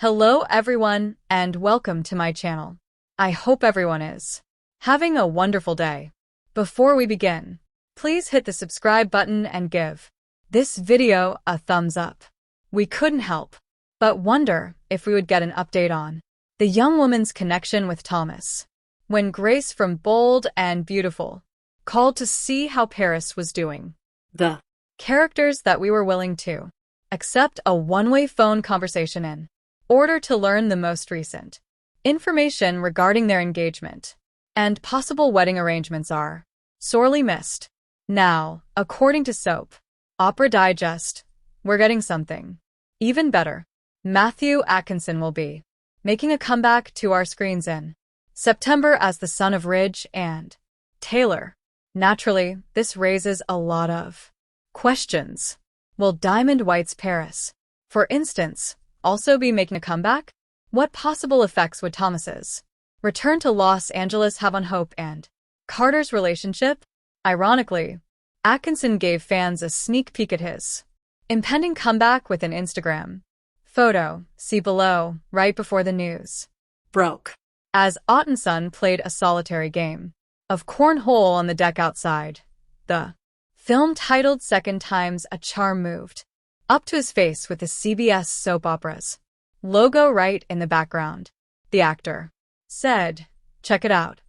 Hello everyone and welcome to my channel. I hope everyone is having a wonderful day. Before we begin, please hit the subscribe button and give this video a thumbs up. We couldn't help but wonder if we would get an update on the young woman's connection with Thomas when Grace from Bold and Beautiful called to see how Paris was doing. The characters that we were willing to accept a one-way phone conversation in order to learn the most recent information regarding their engagement and possible wedding arrangements are sorely missed. Now, according to Soap Opera Digest, we're getting something even better. Matthew Atkinson will be making a comeback to our screens in September as the son of Ridge and Taylor. Naturally, this raises a lot of questions. Will Diamond White's Paris, for instance, also be making a comeback? What possible effects would Thomas's return to Los Angeles have on Hope and Carter's relationship? Ironically, Atkinson gave fans a sneak peek at his impending comeback with an Instagram photo, see below, right before the news broke, as Ottenson played a solitary game of cornhole on the deck outside. The film titled Second Time's a Charm moved up to his face with the CBS soap opera's logo right in the background. The actor said, "Check it out,"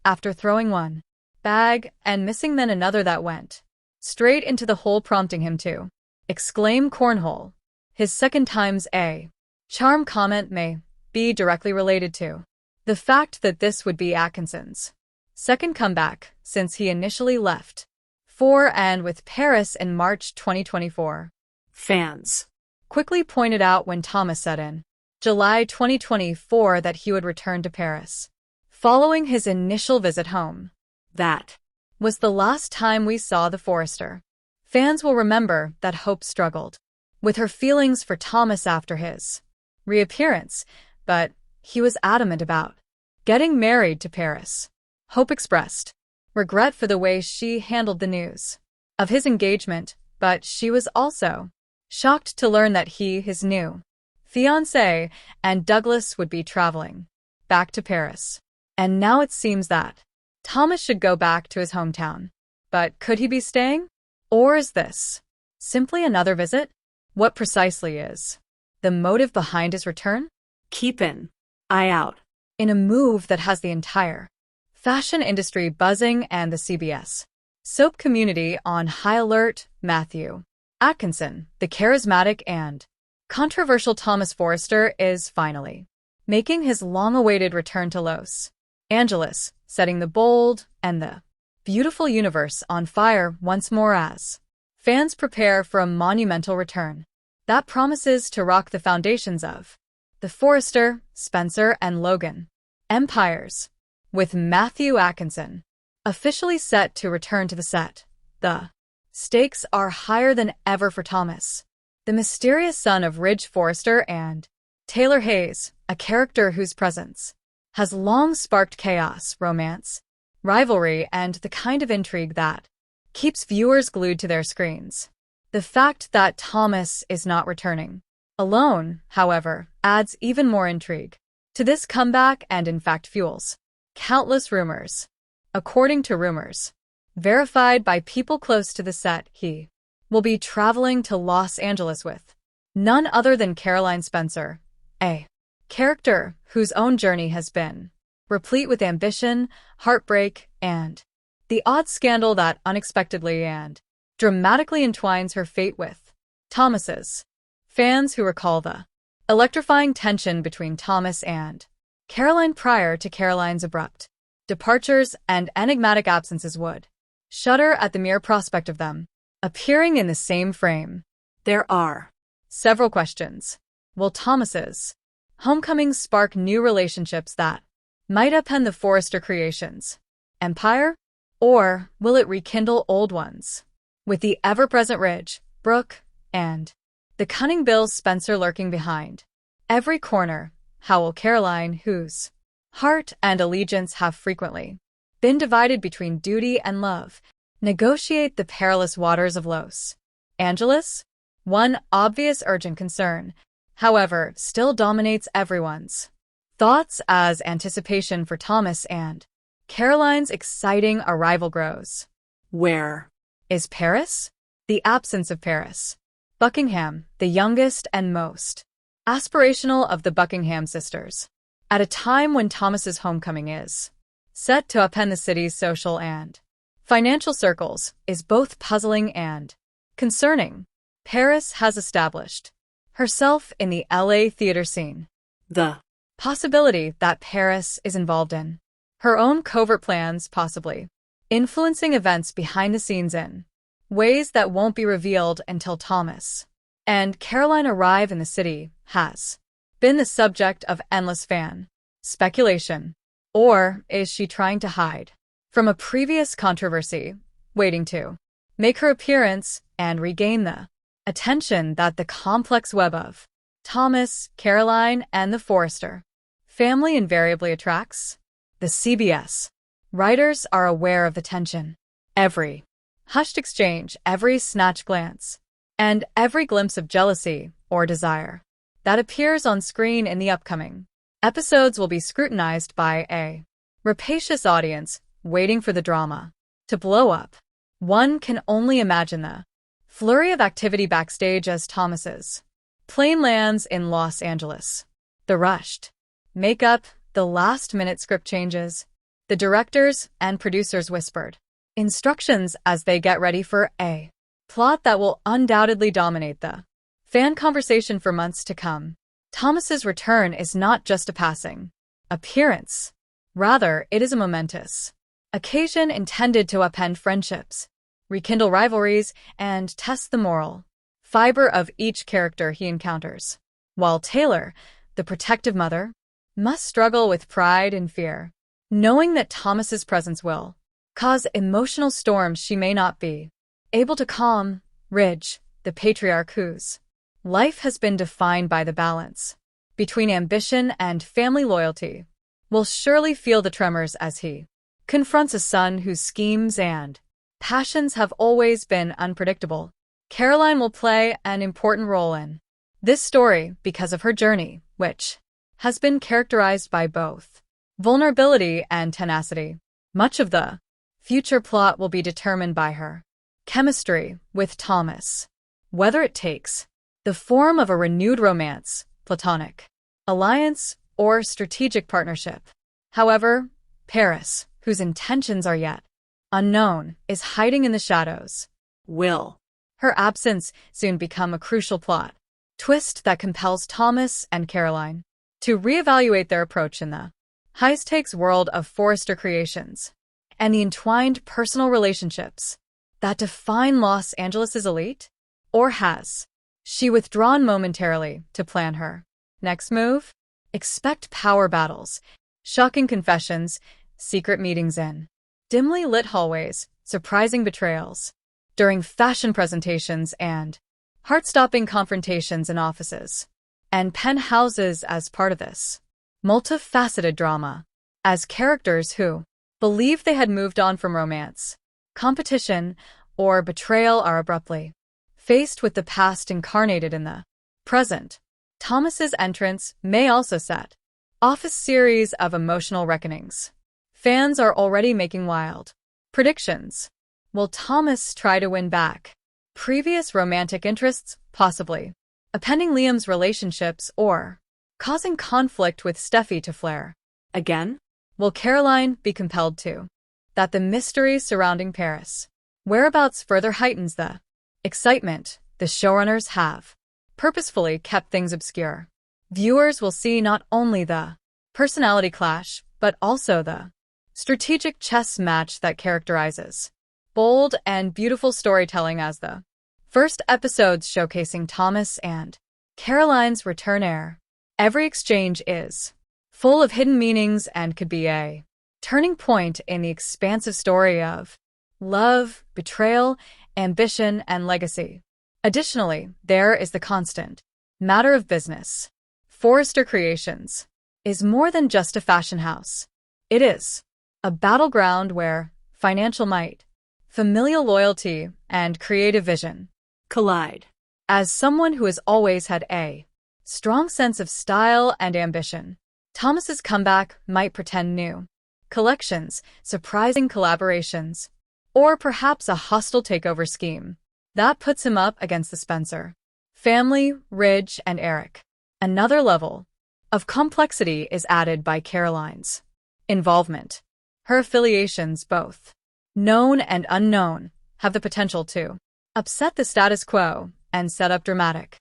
after throwing one bag and missing then another that went straight into the hole, prompting him to exclaim cornhole. His second time's a charm comment may be directly related to the fact that this would be Atkinson's second comeback since he initially left for and with Paris in March 2024. Fans quickly pointed out when Thomas said in July 2024 that he would return to Paris following his initial visit home. That was the last time we saw the Forrester. Fans will remember that Hope struggled with her feelings for Thomas after his reappearance, but he was adamant about getting married to Paris. Hope expressed regret for the way she handled the news of his engagement, but she was also shocked to learn that he, his new fiancé, and Douglas would be traveling back to Paris. And now it seems that Thomas should go back to his hometown. But could he be staying? Or is this simply another visit? What precisely is the motive behind his return? Keep an eye out in a move that has the entire fashion industry buzzing and the CBS soap community on high alert. Matthew Atkinson, the charismatic and controversial Thomas Forrester, is finally making his long-awaited return to Los Angeles, setting the Bold and the Beautiful universe on fire once more as fans prepare for a monumental return that promises to rock the foundations of the Forrester, Spencer, and Logan empires. With Matthew Atkinson officially set to return to the set, the stakes are higher than ever for Thomas, the mysterious son of Ridge Forrester and Taylor Hayes, a character whose presence has long sparked chaos, romance, rivalry, and the kind of intrigue that keeps viewers glued to their screens. The fact that Thomas is not returning alone, however, adds even more intrigue to this comeback and in fact fuels countless rumors. According to rumors verified by people close to the set, he will be traveling to Los Angeles with none other than Caroline Spencer, a character whose own journey has been replete with ambition, heartbreak, and the odd scandal that unexpectedly and dramatically entwines her fate with Thomas's. Fans who recall the electrifying tension between Thomas and Caroline prior to Caroline's abrupt departures and enigmatic absences would shudder at the mere prospect of them appearing in the same frame. There are several questions. Will Thomas's homecoming spark new relationships that might upend the Forrester creations empire, or will it rekindle old ones? With the ever-present Ridge, Brooke, and the cunning Bill Spencer lurking behind every corner, how will Caroline, whose heart and allegiance have frequently been divided between duty and love, negotiate the perilous waters of Los Angeles? One obvious urgent concern however, still dominates everyone's thoughts as anticipation for Thomas and Caroline's exciting arrival grows. Where? Is Paris? The absence of Paris. Buckingham, the youngest and most aspirational of the Buckingham sisters. At a time when Thomas's homecoming is set to upend the city's social and financial circles, is both puzzling and concerning. Paris has established herself in the LA theater scene. The Possibility that Paris is involved in her own covert plans, possibly influencing events behind the scenes in ways that won't be revealed until Thomas and Caroline arrive in the city, has been the subject of endless fan speculation. Or is she trying to hide from a previous controversy, waiting to make her appearance and regain the attention that the complex web of Thomas, Caroline, and the Forrester family invariably attracts? The CBS writers are aware of the tension. Every hushed exchange, every snatched glance, and every glimpse of jealousy or desire that appears on screen in the upcoming episodes will be scrutinized by a rapacious audience waiting for the drama to blow up. One can only imagine the flurry of activity backstage as Thomas's plane lands in Los Angeles. The rushed makeup, the last-minute script changes, the directors and producers whispered instructions as they get ready for a plot that will undoubtedly dominate the fan conversation for months to come. Thomas's return is not just a passing appearance. Rather, it is a momentous occasion intended to upend friendships, rekindle rivalries, and test the moral fiber of each character he encounters. While Taylor, the protective mother, must struggle with pride and fear, knowing that Thomas's presence will cause emotional storms she may not be able to calm. Ridge, the patriarch whose life has been defined by the balance between ambition and family loyalty, will surely feel the tremors as he confronts a son whose schemes and passions have always been unpredictable. Caroline will play an important role in this story because of her journey, which has been characterized by both vulnerability and tenacity. Much of the future plot will be determined by her chemistry with Thomas, whether it takes the form of a renewed romance, platonic alliance, or strategic partnership. However, Paris, whose intentions are yet unknown, is hiding in the shadows. Will her absence soon become a crucial plot twist that compels Thomas and Caroline to reevaluate their approach in the high-stakes world of Forrester creations and the entwined personal relationships that define Los Angeles' elite? Or has she withdrawn momentarily to plan her next move? Expect power battles, shocking confessions, secret meetings in dimly lit hallways, surprising betrayals during fashion presentations, and heart-stopping confrontations in offices and penthouses as part of this multifaceted drama. As characters who believe they had moved on from romance, competition, or betrayal are abruptly faced with the past incarnated in the present. Thomas's entrance may also set off a series of emotional reckonings. Fans are already making wild predictions. Will Thomas try to win back previous romantic interests, possibly appending Liam's relationships or causing conflict with Steffi to flare again? Will Caroline be compelled to? That the mystery surrounding Paris' whereabouts further heightens the excitement. The showrunners have purposefully kept things obscure. Viewers will see not only the personality clash, but also the strategic chess match that characterizes bold and beautiful storytelling as the first episodes showcasing Thomas and Caroline's return air. Every exchange is full of hidden meanings and could be a turning point in the expansive story of love, betrayal, ambition, and legacy. Additionally, there is the constant matter of business. Forrester Creations is more than just a fashion house. It is a battleground where financial might, familial loyalty, and creative vision collide. As someone who has always had a strong sense of style and ambition. Thomas's comeback might pretend new collections, surprising collaborations, or perhaps a hostile takeover scheme. That puts him up against the Spencer family, Ridge, and Eric. Another level of complexity is added by Caroline's involvement. Her affiliations, both known and unknown, have the potential to upset the status quo and set up dramatic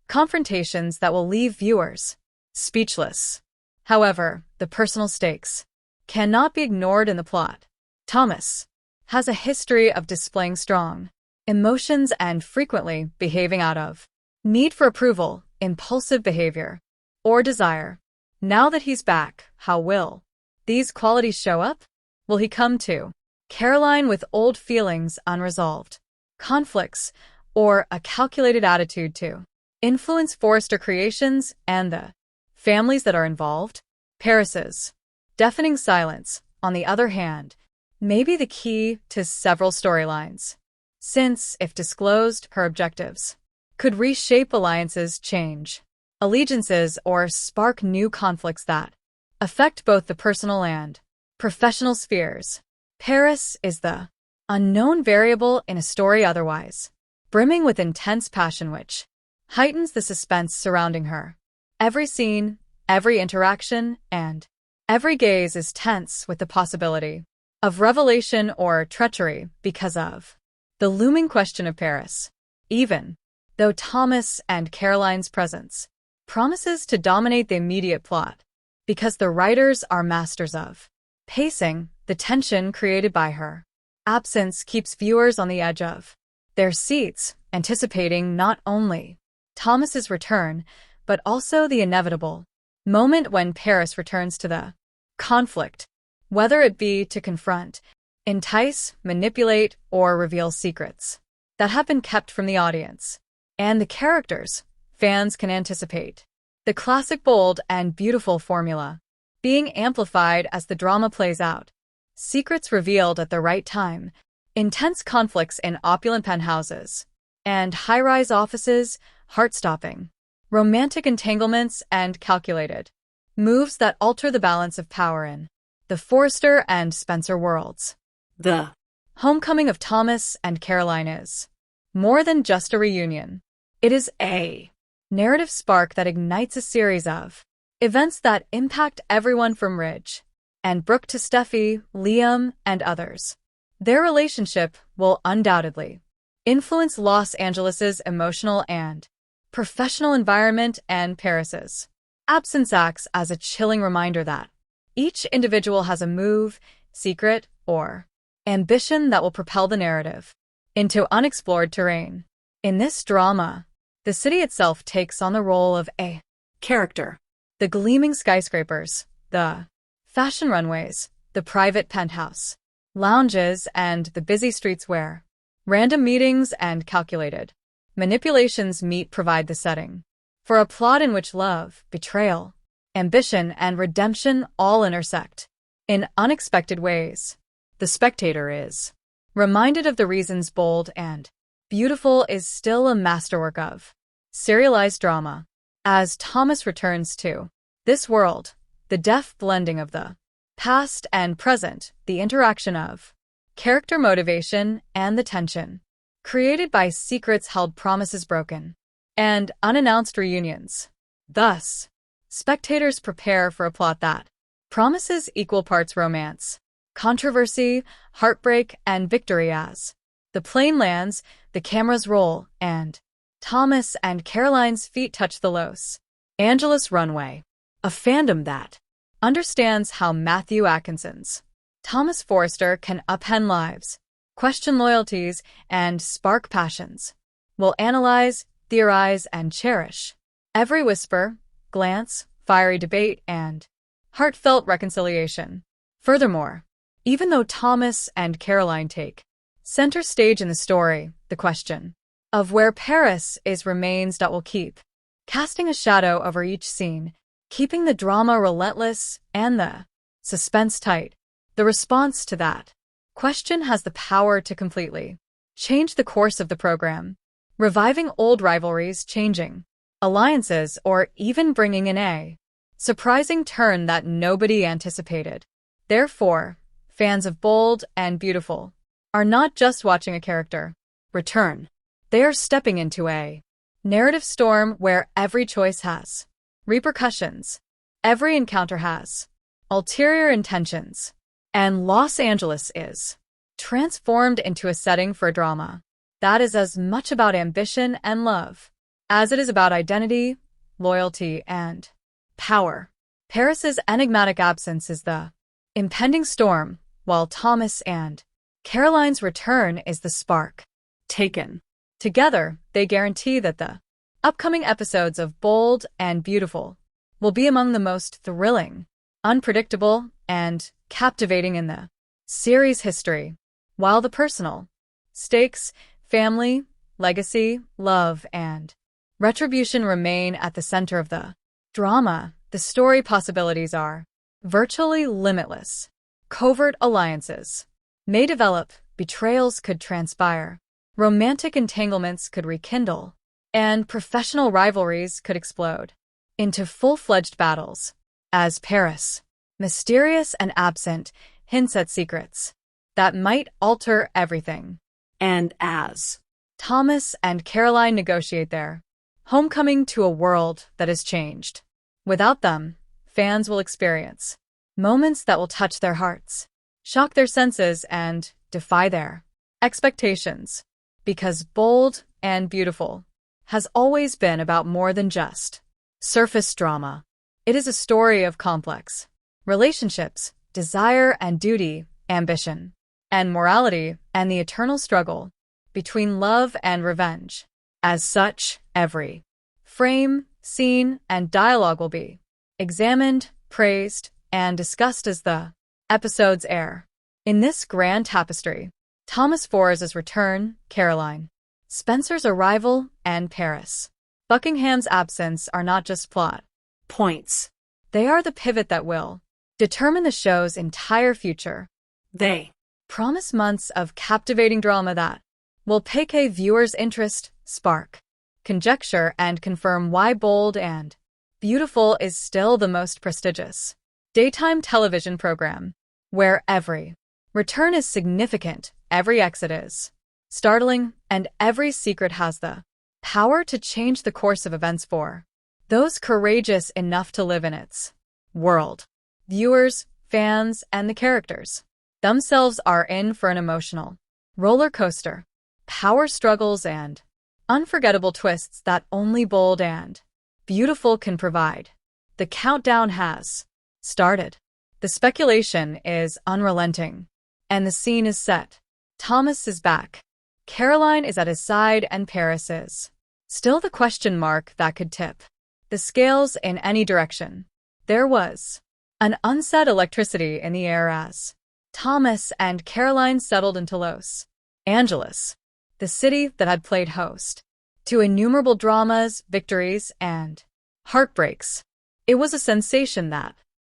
confrontations that will leave viewers speechless. However, the personal stakes cannot be ignored in the plot. Thomas has a history of displaying strong emotions and frequently behaving out of need for approval, impulsive behavior, or desire. Now that he's back, how will these qualities show up? Will he come to Caroline with old feelings unresolved, conflicts, or a calculated attitude to influence Forrester creations and the families that are involved? Paris's deafening silence, on the other hand, may be the key to several storylines, since, if disclosed, her objectives could reshape alliances, change allegiances, or spark new conflicts that affect both the personal and professional spheres. Paris is the unknown variable in a story otherwise brimming with intense passion, which heightens the suspense surrounding her. Every scene, every interaction, and every gaze is tense with the possibility of revelation or treachery because of the looming question of Paris. Even though Thomas and Caroline's presence promises to dominate the immediate plot, because the writers are masters of pacing, the tension created by her absence keeps viewers on the edge of their seats, anticipating not only Thomas's return, but also the inevitable moment when Paris returns to the conflict, whether it be to confront, entice, manipulate, or reveal secrets that have been kept from the audience and the characters fans can anticipate. The classic bold and beautiful formula being amplified as the drama plays out. Secrets revealed at the right time, intense conflicts in opulent penthouses and high-rise offices, heart-stopping, romantic entanglements, and calculated moves that alter the balance of power in the Forrester and Spencer worlds. The homecoming of Thomas and Caroline is more than just a reunion. It is a narrative spark that ignites a series of events that impact everyone from Ridge and Brooke to Steffi, Liam, and others. Their relationship will undoubtedly influence Los Angeles's emotional and professional environment, and Paris's absence acts as a chilling reminder that each individual has a move, secret, or ambition that will propel the narrative into unexplored terrain. In this drama, the city itself takes on the role of a character. The gleaming skyscrapers, the fashion runways, the private penthouse lounges, and the busy streets where random meetings and calculated manipulations meet provide the setting for a plot in which love, betrayal, ambition, and redemption all intersect in unexpected ways. The spectator is reminded of the reasons bold and beautiful is still a masterwork of serialized drama. As Thomas returns to this world, the deft blending of the past and present, the interaction of character motivation and the tension created by secrets held, promises broken, and unannounced reunions. Thus, spectators prepare for a plot that promises equal parts romance, controversy, heartbreak, and victory as the plane lands, the cameras roll, and Thomas and Caroline's feet touch the Los Angeles runway. A fandom that understands how Matthew Atkinson's Thomas Forrester can upend lives, question loyalties, and spark passions, will analyze, theorize, and cherish every whisper, glance, fiery debate, and heartfelt reconciliation. Furthermore, even though Thomas and Caroline take center stage in the story, the question of where Paris is remains that will keep casting a shadow over each scene, keeping the drama relentless and the suspense tight. The response to that question has the power to completely change the course of the program, reviving old rivalries, changing alliances, or even bringing in a surprising turn that nobody anticipated. Therefore, fans of Bold and Beautiful are not just watching a character return. They are stepping into a narrative storm where every choice has repercussions, every encounter has ulterior intentions, and Los Angeles is transformed into a setting for a drama that is as much about ambition and love as it is about identity, loyalty, and power. Paris's enigmatic absence is the impending storm, while Thomas and Caroline's return is the spark. Taken. Together, they guarantee that the upcoming episodes of Bold and Beautiful will be among the most thrilling, unpredictable, and captivating in the series' history. While the personal stakes, family, legacy, love, and retribution remain at the center of the drama, the story possibilities are virtually limitless. Covert alliances may develop, betrayals could transpire, romantic entanglements could rekindle, and professional rivalries could explode into full-fledged battles. As Paris, mysterious and absent, hints at secrets that might alter everything. And as Thomas and Caroline negotiate their homecoming to a world that has changed. Without them, fans will experience moments that will touch their hearts, shock their senses, and defy their expectations. Because Bold and Beautiful has always been about more than just surface drama. It is a story of complex relationships, desire and duty, ambition and morality, and the eternal struggle between love and revenge. As such, every frame, scene, and dialogue will be examined, praised, and discussed as the episodes air. In this grand tapestry, Thomas Forrester's return, Caroline, Spencer's arrival, and Paris Buckingham's absence are not just plot points. They are the pivot that will determine the show's entire future. They Promise months of captivating drama that will pique a viewer's interest, spark conjecture, and confirm why Bold and Beautiful is still the most prestigious daytime television program, where every return is significant, every exit is startling, and every secret has the power to change the course of events for those courageous enough to live in its world. Viewers, fans, and the characters themselves are in for an emotional roller coaster. Power struggles and unforgettable twists that only Bold and Beautiful can provide. The countdown has started. The speculation is unrelenting, and the scene is set. Thomas is back. Caroline is at his side, and Paris is still the question mark that could tip the scales in any direction. There was an unsaid electricity in the air as Thomas and Caroline settled into Los Angeles, the city that had played host to innumerable dramas, victories, and heartbreaks. It was a sensation that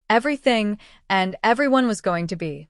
everything and everyone was going to be